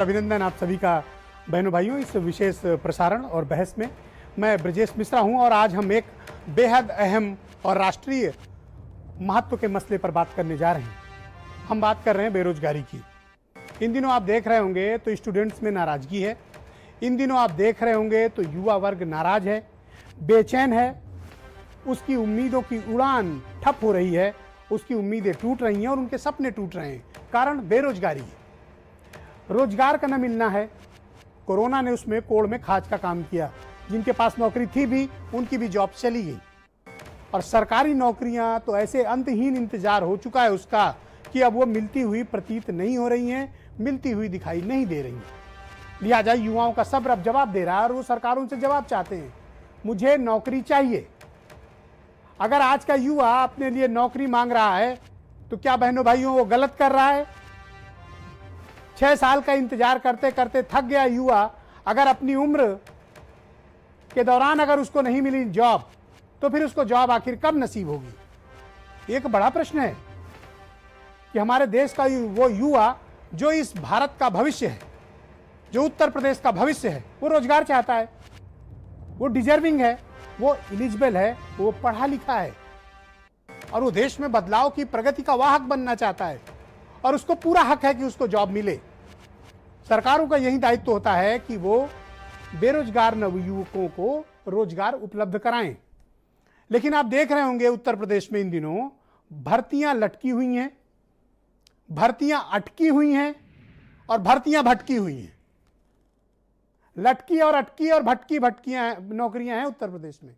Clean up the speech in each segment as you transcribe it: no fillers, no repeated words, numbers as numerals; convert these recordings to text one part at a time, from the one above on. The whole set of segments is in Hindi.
अभिनंदन आप सभी का बहनों भाइयों इस विशेष प्रसारण और बहस में। मैं ब्रजेश मिश्रा हूं और आज हम एक बेहद अहम और राष्ट्रीय महत्व के मसले पर बात करने जा रहे हैं। हम बात कर रहे हैं बेरोजगारी की। इन दिनों आप देख रहे होंगे तो स्टूडेंट्स में नाराजगी है। इन दिनों आप देख रहे होंगे तो युवा वर्ग नाराज है, बेचैन है, उसकी उम्मीदों की उड़ान ठप हो रही है, उसकी उम्मीदें टूट रही हैं और उनके सपने टूट रहे हैं। कारण बेरोजगारी है, रोजगार का न मिलना है। कोरोना ने उसमें कोड़ में खाज का काम किया। जिनके पास नौकरी थी भी उनकी भी जॉब चली गई और सरकारी नौकरियां तो ऐसे अंतहीन इंतजार हो चुका है उसका कि अब वो मिलती हुई प्रतीत नहीं हो रही हैं, मिलती हुई दिखाई नहीं दे रही हैं। लिहाजा युवाओं का सब्र अब जवाब दे रहा है और वो सरकारों से जवाब चाहते हैं, मुझे नौकरी चाहिए। अगर आज का युवा अपने लिए नौकरी मांग रहा है तो क्या बहनों भाइयों वो गलत कर रहा है? 6 साल का इंतजार करते करते थक गया युवा, अगर अपनी उम्र के दौरान अगर उसको नहीं मिली जॉब तो फिर उसको जॉब आखिर कब नसीब होगी? एक बड़ा प्रश्न है कि हमारे देश का वो युवा जो इस भारत का भविष्य है, जो उत्तर प्रदेश का भविष्य है, वो रोजगार चाहता है, वो डिजर्विंग है, वो एलिजिबल है, वो पढ़ा लिखा है और वो देश में बदलाव की प्रगति का वाहक बनना चाहता है और उसको पूरा हक है कि उसको जॉब मिले। सरकारों का यही दायित्व होता है कि वो बेरोजगार नवयुवकों को रोजगार उपलब्ध कराएं। लेकिन आप देख रहे होंगे उत्तर प्रदेश में इन दिनों भर्तियां लटकी हुई हैं, भर्तियां अटकी हुई हैं और भर्तियां भटकी हुई हैं। लटकी और अटकी और भटकियां नौकरियां हैं उत्तर प्रदेश में।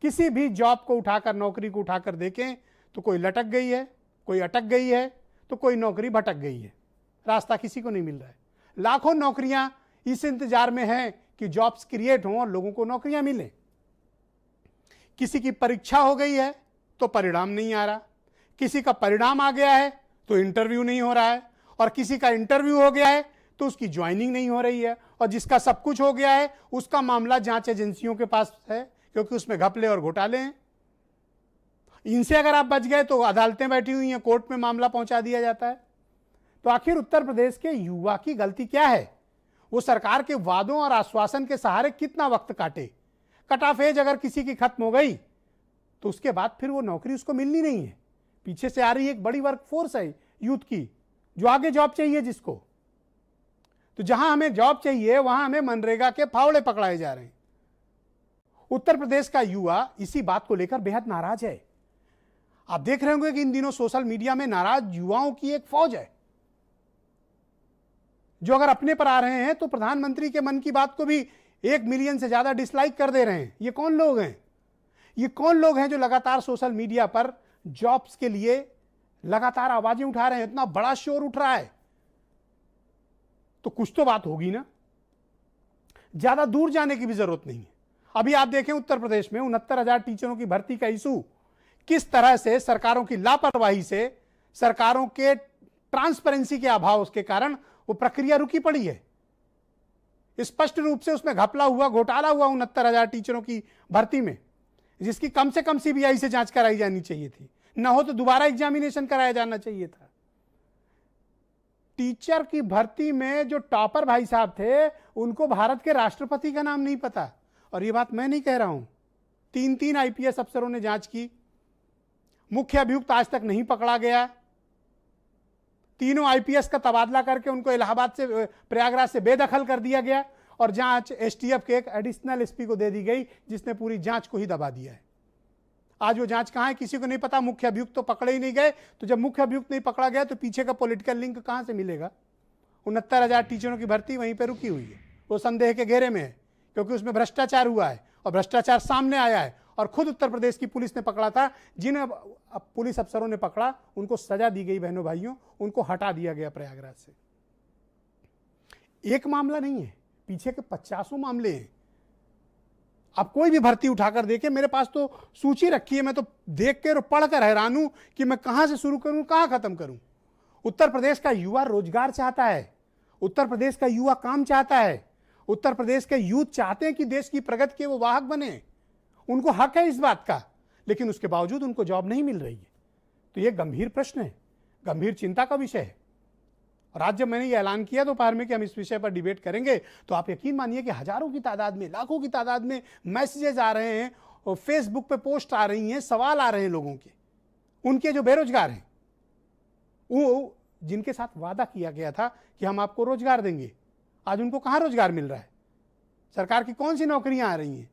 किसी भी जॉब को उठाकर, नौकरी को उठाकर देखें तो कोई लटक गई है, कोई अटक गई है, तो कोई नौकरी भटक गई है। रास्ता किसी को नहीं मिल रहा है। लाखों नौकरियां इस इंतजार में हैं कि जॉब्स क्रिएट हों और लोगों को नौकरियां मिलें। किसी की परीक्षा हो गई है तो परिणाम नहीं आ रहा, किसी का परिणाम आ गया है तो इंटरव्यू नहीं हो रहा है, और किसी का इंटरव्यू हो गया है तो उसकी ज्वाइनिंग नहीं हो रही है, और जिसका सब कुछ हो गया है उसका मामला जांच एजेंसियों के पास है क्योंकि उसमें घपले और घोटाले हैं। इनसे अगर आप बच गए तो अदालतें बैठी हुई हैं, कोर्ट में मामला पहुंचा दिया जाता है। तो आखिर उत्तर प्रदेश के युवा की गलती क्या है? वो सरकार के वादों और आश्वासन के सहारे कितना वक्त काटे। कट ऑफ एज अगर किसी की खत्म हो गई तो उसके बाद फिर वो नौकरी उसको मिलनी नहीं है। पीछे से आ रही एक बड़ी वर्क फोर्स है यूथ की जो आगे जॉब चाहिए जिसको। तो जहां हमें जॉब चाहिए वहां हमें मनरेगा के फावड़े पकड़ाए जा रहे हैं। उत्तर प्रदेश का युवा इसी बात को लेकर बेहद नाराज है। आप देख रहे होंगे कि इन दिनों सोशल मीडिया में नाराज युवाओं की एक फौज है जो अगर अपने पर आ रहे हैं तो प्रधानमंत्री के मन की बात को भी 1 मिलियन से ज्यादा डिसलाइक कर दे रहे हैं। ये कौन लोग हैं? ये कौन लोग हैं जो लगातार सोशल मीडिया पर जॉब्स के लिए लगातार आवाजें उठा रहे हैं? इतना बड़ा शोर उठ रहा है तो कुछ तो बात होगी ना। ज्यादा दूर जाने की भी जरूरत नहीं है। अभी आप देखें उत्तर प्रदेश में 69,000 टीचरों की भर्ती का इशू किस तरह से सरकारों की लापरवाही से, सरकारों के ट्रांसपेरेंसी के अभाव के कारण वो प्रक्रिया रुकी पड़ी है। स्पष्ट रूप से उसमें घपला हुआ, घोटाला हुआ 69,000 टीचरों की भर्ती में, जिसकी कम से कम सीबीआई से जांच कराई जानी चाहिए थी। न हो तो दोबारा एग्जामिनेशन कराया जाना चाहिए था। टीचर की भर्ती में जो टॉपर भाई साहब थे उनको भारत के राष्ट्रपति का नाम नहीं पता। और ये बात मैं नहीं कह रहा हूं, 3 आईपीएस अफसरों ने जांच की, मुख्य अभियुक्त आज तक नहीं पकड़ा गया। तीनों आईपीएस का तबादला करके उनको इलाहाबाद से, प्रयागराज से बेदखल कर दिया गया और जांच एसटीएफ के एक एडिशनल एसपी को दे दी गई जिसने पूरी जांच को ही दबा दिया है। आज वो जांच कहां है किसी को नहीं पता। मुख्य अभियुक्त तो पकड़े ही नहीं गए, तो जब मुख्य अभियुक्त नहीं पकड़ा गया तो पीछे का पॉलिटिकल लिंक कहां से मिलेगा? 69,000 टीचरों की भर्ती वहीं पर रुकी हुई है। वो संदेह के घेरे में है क्योंकि उसमें भ्रष्टाचार हुआ है और भ्रष्टाचार सामने आया है। और खुद उत्तर प्रदेश की पुलिस ने पकड़ा था, जिन पुलिस अफसरों ने पकड़ा उनको सजा दी गई बहनों भाइयों, उनको हटा दिया गया प्रयागराज से। एक मामला नहीं है, पीछे के 50 मामले हैं। आप कोई भी भर्ती उठाकर देखें, मेरे पास तो सूची रखी है, मैं तो देख कर और पढ़कर हैरान हूं कि मैं कहां से शुरू करूं, कहां खत्म करूं। उत्तर प्रदेश का युवा रोजगार चाहता है, उत्तर प्रदेश का युवा काम चाहता है, उत्तर प्रदेश के यूथ चाहते हैं कि देश की प्रगति के वो वाहक बने। उनको हक है इस बात का, लेकिन उसके बावजूद उनको जॉब नहीं मिल रही है। तो यह गंभीर प्रश्न है, गंभीर चिंता का विषय है। और आज जब मैंने ये ऐलान किया दोपहर में कि हम इस विषय पर डिबेट करेंगे, तो आप यकीन मानिए कि हजारों की तादाद में, लाखों की तादाद में मैसेजेस आ रहे हैं और फेसबुक पे पोस्ट आ रही हैं, सवाल आ रहे हैं लोगों के, उनके जो बेरोजगार हैं, वो जिनके साथ वादा किया गया था कि हम आपको रोजगार देंगे, आज उनको कहां रोजगार मिल रहा है? सरकार की कौन सी नौकरियां आ रही हैं?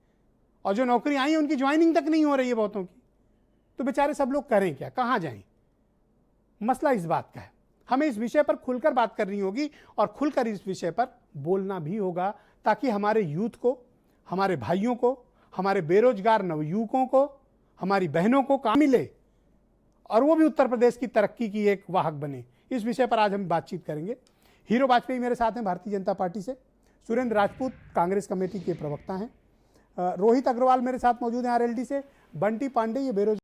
और जो नौकरी आई है उनकी ज्वाइनिंग तक नहीं हो रही है बहुतों की। तो बेचारे सब लोग करें क्या, कहां जाएं? मसला इस बात का है। हमें इस विषय पर खुलकर बात करनी होगी और खुलकर इस विषय पर बोलना भी होगा, ताकि हमारे यूथ को, हमारे भाइयों को, हमारे बेरोजगार नवयुवकों को, हमारी बहनों को काम मिले और वो भी उत्तर प्रदेश की तरक्की की एक वाहक बने। इस विषय पर आज हम बातचीत करेंगे। हीरो वाजपेयी मेरे साथ हैं भारतीय जनता पार्टी से, सुरेंद्र राजपूत कांग्रेस कमेटी के प्रवक्ता हैं, रोहित अग्रवाल मेरे साथ मौजूद हैं आरएलडी से, बंटी पांडे ये बेरोजगार